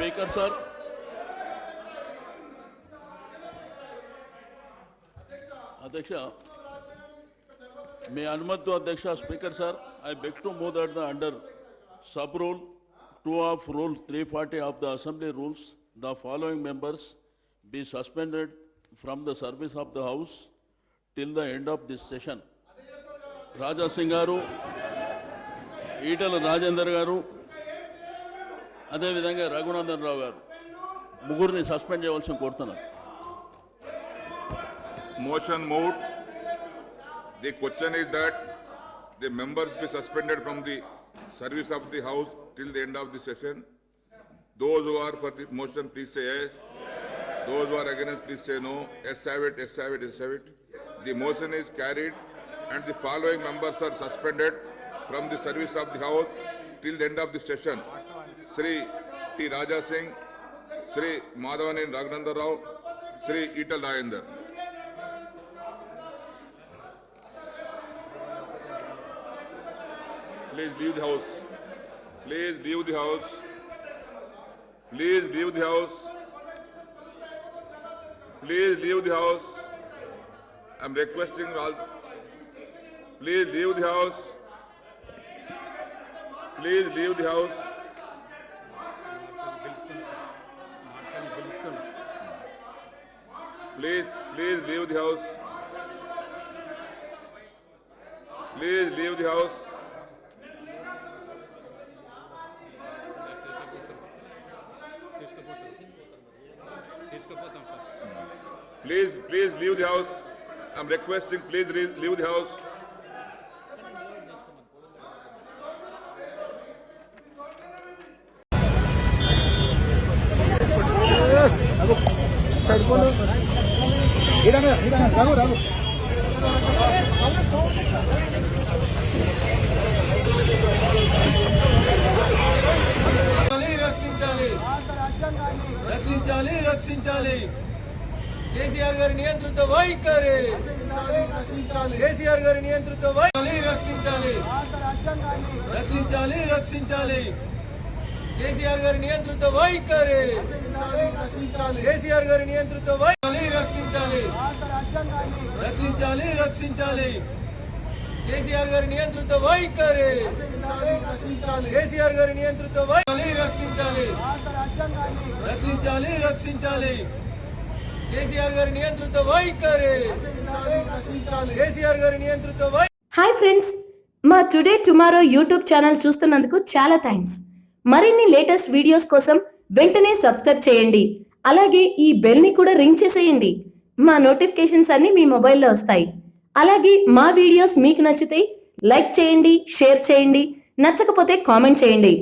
Speaker sir. Adhyaksha, may Anumat to Adhyaksha Speaker sir, I beg to move that under sub rule 2 of rule 340 of the Assembly rules, the following members be suspended from the service of the House till the end of this session. Raja Singh garu, Itala Rajendra garu, అదే విధంగా రఘునందన్ రావు గారు ముగ్గురిని suspend చేయవలసిన కోరుతున్నారు. Motion moved. The question is that the members be suspended from the service of the House till the end of the session. Those who are for the motion, please say yes. Those who are against, please say no. Yes, have it, yes, have it, yes, have it. The motion is carried and the following members are suspended from the service of the House till the end of the session. Shri T. Raja Singh, Shri Madhavanen Raghunandar Rao, Shri Ital Rajendra. Please leave the House. Please leave the House. Please leave the House. Please leave the House. I am requesting all. Please leave the House. Please leave the House. Please leave the House. Please leave the House. Please leave the House. I am requesting, please leave the House. రక్షించాలి కేసీఆర్ గారి నియంత్రిత వైఖరి కేసీఆర్ గారి నియంత్రిత వైఖరి రక్షించాలి కేసీఆర్ గారి నియంత్రిత వైఖరి కేసీఆర్ గారి నియంత్రిత వైఖరి రక్షించాలి కేసీఆర్ గారి నియంత్రిత వైఖరి కేసీఆర్ గారి నియంత్రిత వైఖరి రక్షించాలి కేసీఆర్ గారి నియంత్రిత వైఖరి కేసీఆర్ గారి నియంత్రిత వైఖరి. హాయ్ ఫ్రెండ్స్, మా టుడే టుమారో యూట్యూబ్ ఛానల్ చూస్తున్నందుకు చాలా థ్యాంక్స్. మరిన్ని లేటెస్ట్ వీడియోస్ కోసం వెంటనే సబ్స్క్రైబ్ చేయండి. అలాగే ఈ బెల్ ని కూడా రింగ్ చేసేయండి. మా నోటిఫికేషన్స్ అన్ని మీ మొబైల్లో వస్తాయి. అలాగే మా వీడియోస్ మీకు నచ్చితే లైక్ చేయండి, షేర్ చేయండి, నచ్చకపోతే కామెంట్ చేయండి.